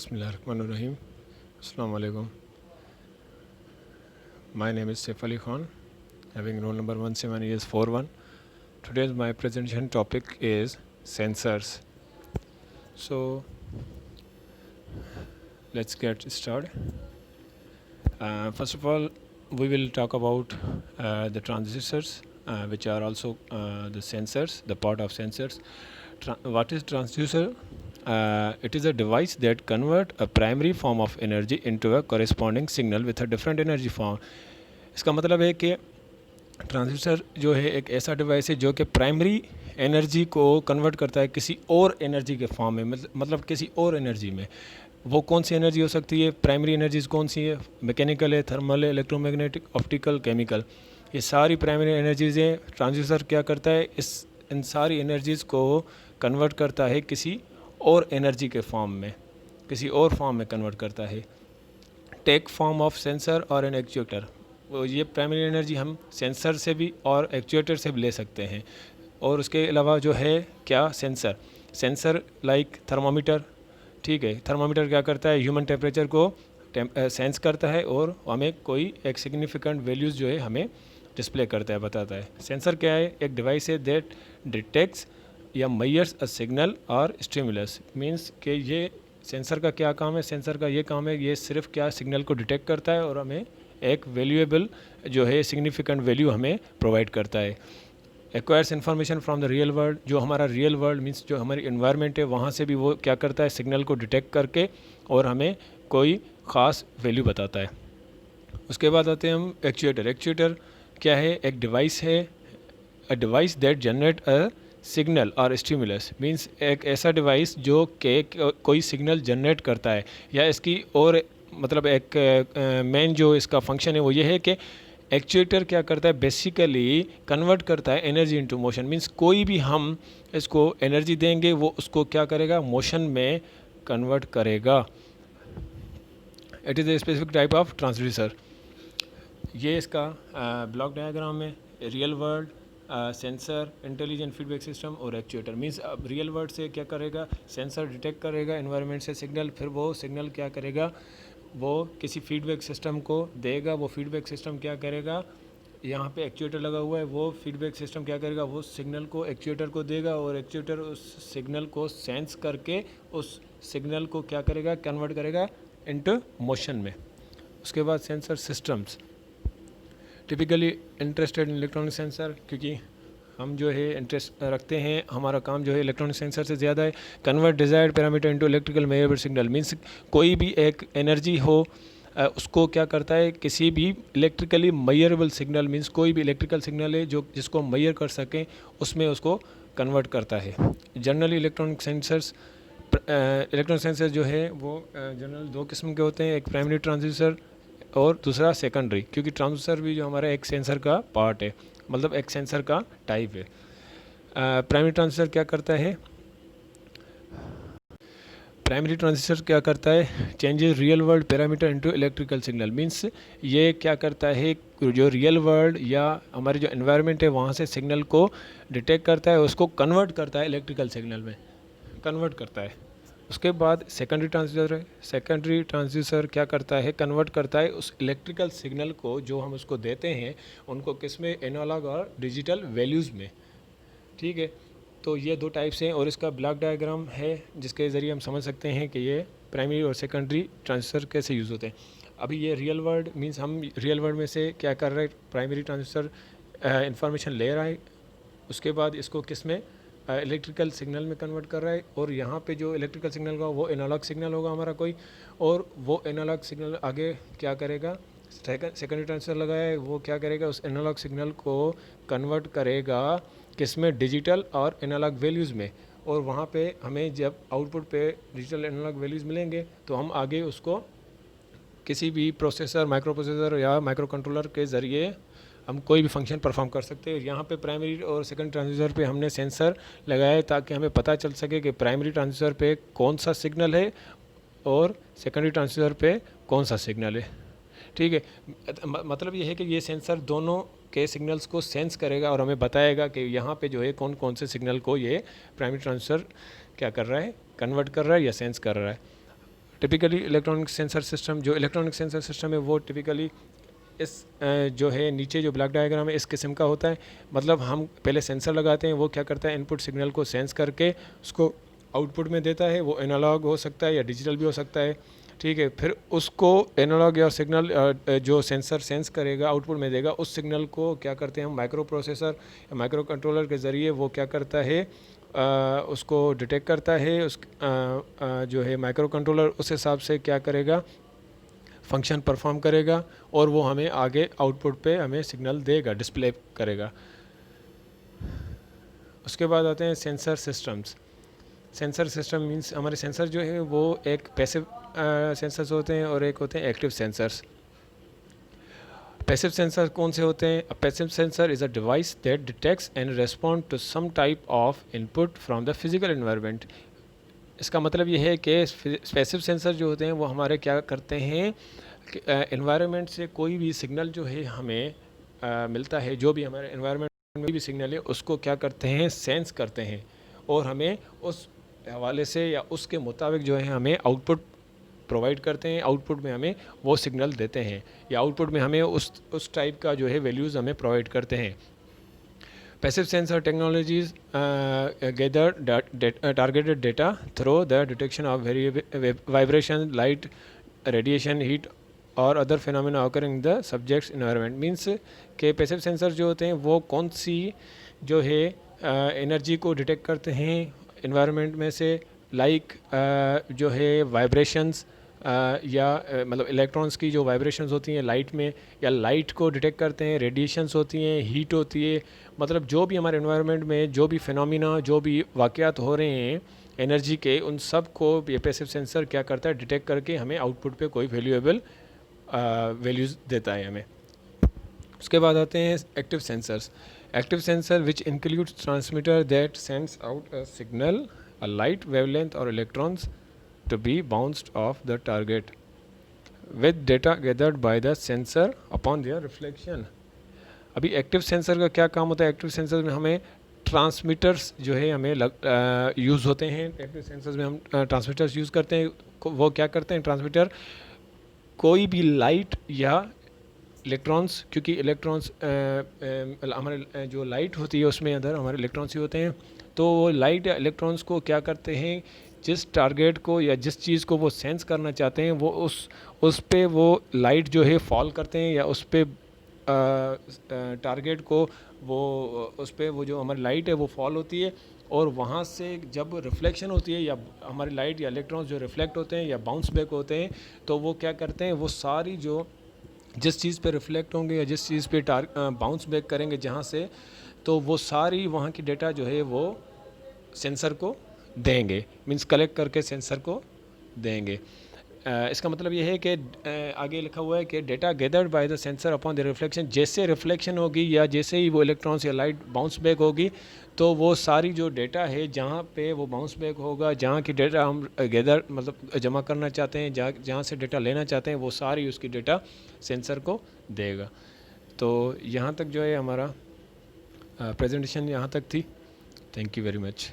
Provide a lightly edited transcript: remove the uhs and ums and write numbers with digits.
Bismillahirrahmanirrahim. Assalamu alaikum. My name is Saif Ali Khan, having roll number 17841. Today's my presentation topic is sensors. So let's get started. First of all, we will talk about the transducers, which are also the sensors, the part of sensors. What is transducer? It is a device that convert a primary form of energy into a corresponding signal with a different energy form. इसका मतलब है कि transducer जो है एक ऐसा device है जो कि प्राइमरी एनर्जी को कन्वर्ट करता है किसी और एनर्जी के फॉर्म में, मतलब किसी और एनर्जी में. वो कौन सी एनर्जी हो सकती है? प्राइमरी एनर्जीज कौन सी है? मैकेनिकल है, थर्मल है, इलेक्ट्रोमैग्नेटिक, ऑप्टिकल, केमिकल. ये सारी प्राइमरी एनर्जीज हैं. ट्रांसड्यूसर क्या करता है? इन सारी एनर्जीज़ को कन्वर्ट करता है किसी और एनर्जी के फॉर्म में, किसी और फॉर्म में कन्वर्ट करता है. टेक फॉर्म ऑफ सेंसर और एन एक्चुएटर. ये प्राइमरी एनर्जी हम सेंसर से भी और एक्चुएटर से भी ले सकते हैं. और उसके अलावा जो है क्या, सेंसर लाइक थर्मामीटर. ठीक है, थर्मामीटर क्या करता है? ह्यूमन टेम्परेचर को सेंस करता है और हमें कोई एक सिग्निफिकेंट वैल्यूज़ जो है हमें डिस्प्ले करता है, बताता है. सेंसर क्या है? एक डिवाइस है दैट डिटेक्ट्स या मेजर्स अ सिग्नल और स्टिमुलस. मींस कि ये सेंसर का क्या काम है? सेंसर का ये काम है, ये सिर्फ क्या सिग्नल को डिटेक्ट करता है और हमें एक वैल्यूएबल जो है सिग्निफिकेंट वैल्यू हमें प्रोवाइड करता है. Acquires information from the real world. जो हमारा रियल वर्ल्ड मींस जो हमारी इन्वायरमेंट है वहाँ से भी वो क्या करता है? सिग्नल को डिटेक्ट करके और हमें कोई ख़ास वैल्यू बताता है. उसके बाद आते हैं हम एक्चुएटर. एक्चुएटर क्या है? एक डिवाइस है, अ device that generate a signal और स्टिमुलस. मींस एक ऐसा डिवाइस जो कि कोई सिग्नल जनरेट करता है, या इसकी और मतलब एक मेन जो इसका फंक्शन है वो ये है कि एक्चुएटर क्या करता है? बेसिकली कन्वर्ट करता है एनर्जी इनटू मोशन. मींस कोई भी हम इसको एनर्जी देंगे वो उसको क्या करेगा? मोशन में कन्वर्ट करेगा. It is a specific type of transducer. ये इसका ब्लॉक डायग्राम है. Real world, sensor, intelligent feedback system और एक्चुएटर. मींस अब रियल वर्ल्ड से क्या करेगा? सेंसर डिटेक्ट करेगा एनवायरनमेंट से सिग्नल, फिर वो सिग्नल क्या करेगा? वो किसी फीडबैक सिस्टम को देगा. वो फीडबैक सिस्टम क्या करेगा? यहाँ पे एक्चुएटर लगा हुआ है, वो फीडबैक सिस्टम क्या करेगा? वो सिग्नल को एक्चुएटर को देगा और एक्चुएटर उस सिग्नल को सेंस करके उस सिग्नल को क्या करेगा? कन्वर्ट करेगा इनटू मोशन में. उसके बाद sensor systems. Typically interested in electronic sensor, क्योंकि हम जो है इंटरेस्ट रखते हैं, हमारा काम जो है इलेक्ट्रॉनिक सेंसर से ज़्यादा है. Convert desired parameter into electrical measurable signal. Means कोई भी एक एनर्जी हो उसको क्या करता है? किसी भी इलेक्ट्रिकली मेजरेबल सिग्नल, मींस कोई भी इलेक्ट्रिकल सिग्नल है जो जिसको मेजर कर सकें, उसमें उसको कन्वर्ट करता है. जनरली इलेक्ट्रॉनिक सेंसर जो है वो जनरल दो किस्म के होते हैं. एक प्राइमरी ट्रांसड्यूसर और दूसरा सेकेंडरी, क्योंकि ट्रांसड्यूसर भी जो हमारा एक सेंसर का पार्ट है, मतलब एक सेंसर का टाइप है. प्राइमरी ट्रांसड्यूसर क्या करता है? प्राइमरी ट्रांसड्यूसर क्या करता है? Changes real world parameter into electrical signal. Means ये क्या करता है? जो रियल वर्ल्ड या हमारी जो एनवायरनमेंट है वहाँ से सिग्नल को डिटेक्ट करता है, उसको कन्वर्ट करता है इलेक्ट्रिकल सिग्नल में, कन्वर्ट करता है. उसके बाद सेकेंडरी ट्रांसड्यूसर है. सेकेंडरी ट्रांसड्यूसर क्या करता है? कन्वर्ट करता है उस इलेक्ट्रिकल सिग्नल को जो हम उसको देते हैं उनको किस में? एनालॉग और डिजिटल वैल्यूज़ में. ठीक है, तो ये दो टाइप्स हैं और इसका ब्लॉक डायग्राम है जिसके ज़रिए हम समझ सकते हैं कि ये प्राइमरी और सेकेंडरी ट्रांसड्यूसर कैसे यूज़ होते हैं. अभी ये रियल वर्ल्ड मींस हम रियल वर्ल्ड में से क्या कर रहे हैं? प्राइमरी ट्रांसड्यूसर इंफॉर्मेशन ले रहा है, उसके बाद इसको किस में? इलेक्ट्रिकल सिग्नल में कन्वर्ट कर रहा है. और यहाँ पे जो इलेक्ट्रिकल सिग्नल होगा वो एनालॉग सिग्नल होगा हमारा कोई, और वो एनालॉग सिग्नल आगे क्या करेगा? सेकेंडरी ट्रांसफर लगाया है, वो क्या करेगा? उस एनालॉग सिग्नल को कन्वर्ट करेगा किस में? डिजिटल और एनालॉग वैल्यूज़ में. और वहाँ पे हमें जब आउटपुट पे डिजिटल एनालॉग वैल्यूज़ मिलेंगे तो हम आगे उसको किसी भी प्रोसेसर, माइक्रो प्रोसेसर या माइक्रो कंट्रोलर के ज़रिए हम कोई भी फंक्शन परफॉर्म कर सकते हैं. यहाँ पे प्राइमरी और सेकंड ट्रांसड्यूसर पे हमने सेंसर लगाया है ताकि हमें पता चल सके कि प्राइमरी ट्रांसड्यूसर पे कौन सा सिग्नल है और सेकेंडरी ट्रांसड्यूसर पे कौन सा सिग्नल है. ठीक है, मतलब ये है कि ये सेंसर दोनों के सिग्नल्स को सेंस करेगा और हमें बताएगा कि यहाँ पे जो है कौन कौन से सिग्नल को ये प्राइमरी ट्रांसड्यूसर क्या कर रहा है? कन्वर्ट कर रहा है या सेंस कर रहा है. टिपिकली इलेक्ट्रॉनिक सेंसर सिस्टम, जो इलेक्ट्रॉनिक सेंसर सिस्टम है वो टिपिकली इस जो है नीचे जो ब्लॉक डायग्राम है इस किस्म का होता है। मतलब हम पहले सेंसर लगाते हैं, वो क्या करता है इनपुट सिग्नल को सेंस करके उसको आउटपुट में देता है। वो एनालॉग हो सकता है या डिजिटल भी हो सकता है, ठीक है। फिर उसको एनालॉग या सिग्नल जो सेंसर सेंस करेगा आउटपुट में देगा, उस सिग्नल को क्या करते हैं हम माइक्रो प्रोसेसर या माइक्रो कंट्रोलर के ज़रिए वो क्या करता है उसको डिटेक्ट करता है। जो है माइक्रो कंट्रोलर उस हिसाब से क्या करेगा, फंक्शन परफॉर्म करेगा और वो हमें आगे आउटपुट पे हमें सिग्नल देगा, डिस्प्ले करेगा। उसके बाद आते हैं sensor systems. Sensor system means हमारे सेंसर जो है वो एक पैसिव सेंसर्स होते हैं और एक होते हैं एक्टिव सेंसर्स। पैसिव सेंसर कौन से होते हैं? Passive sensor is a device that detects and respond to some type of input from the physical environment. इसका मतलब ये है कि पैसिव सेंसर जो होते हैं वो हमारे क्या करते हैं, एनवायरनमेंट से कोई भी सिग्नल जो है हमें मिलता है, जो भी हमारे एनवायरनमेंट में भी सिग्नल है उसको क्या करते हैं, सेंस करते हैं और हमें उस हवाले से या उसके मुताबिक जो है हमें आउटपुट प्रोवाइड करते हैं। आउटपुट में हमें वो सिग्नल देते हैं या आउटपुट में हमें उस टाइप का जो है वैल्यूज़ हमें प्रोवाइड करते हैं। Passive sensor technologies gather targeted data through the detection of vibration, light, radiation, heat और other phenomena occurring in the subject's environment। Means के पैसिव सेंसर जो होते हैं वो कौन सी जो है एनर्जी को डिटेक्ट करते हैं इन्वायरमेंट में से, लाइक जो है वाइब्रेशंस या मतलब इलेक्ट्रॉन्स की जो वाइब्रेशंस होती हैं लाइट में, या लाइट को डिटेक्ट करते हैं, रेडिएशंस होती हैं, हीट होती है। मतलब जो भी हमारे एनवायरनमेंट में जो भी फिनोमिना, जो भी वाक़यात हो रहे हैं एनर्जी के, उन सब को ये पैसिव सेंसर क्या करता है, डिटेक्ट करके हमें आउटपुट पे कोई वैल्यूएबल वैल्यूज़ देता है हमें। उसके बाद आते हैं active sensors. Active sensor which includes transmitter that sends out a signal, a light wavelength और electrons to be bounced off the target with data gathered by the sensor upon their reflection। अभी active sensor का क्या काम होता है? Active sensor में हमें transmitters जो है हमें यूज़ होते हैं। एक्टिव सेंसर्स में हम ट्रांसमीटर्स यूज़ करते हैं। वो क्या करते हैं ट्रांसमीटर, कोई भी लाइट या इलेक्ट्रॉन्स, क्योंकि इलेक्ट्रॉन्स हमारे जो लाइट होती है उसमें अंदर हमारे इलेक्ट्रॉन्स ही होते हैं, तो वो लाइट या इलेक्ट्रॉन्स को क्या करते हैं, जिस टारगेट को या जिस चीज़ को वो सेंस करना चाहते हैं वो उस पे वो लाइट जो है फॉल करते हैं, या उस पे टारगेट को वो उस पे वो जो हमारी लाइट है वो फॉल होती है, और वहाँ से जब रिफ्लेक्शन होती है या हमारी लाइट या इलेक्ट्रॉन्स जो रिफ्लेक्ट होते हैं या बाउंस बैक होते हैं, तो वो क्या करते हैं, वो सारी जो जिस चीज़ पे रिफ्लेक्ट होंगे या जिस चीज़ पे बाउंस बैक करेंगे जहाँ से, तो वो सारी वहाँ की डेटा जो है वो सेंसर को देंगे, मींस कलेक्ट करके सेंसर को देंगे। इसका मतलब ये है कि आगे लिखा हुआ है कि data gathered by the sensor upon the reflection, जैसे रिफ्लेक्शन होगी या जैसे ही वो इलेक्ट्रॉन्स या लाइट बाउंस बैक होगी, तो वो सारी जो डेटा है जहाँ पे वो बाउंस बैक होगा, जहाँ की डेटा हम गैदर मतलब जमा करना चाहते हैं, जहाँ से डेटा लेना चाहते हैं, वो सारी उसकी डेटा सेंसर को देगा। तो यहाँ तक जो है हमारा प्रेजेंटेशन यहाँ तक थी। Thank you very much.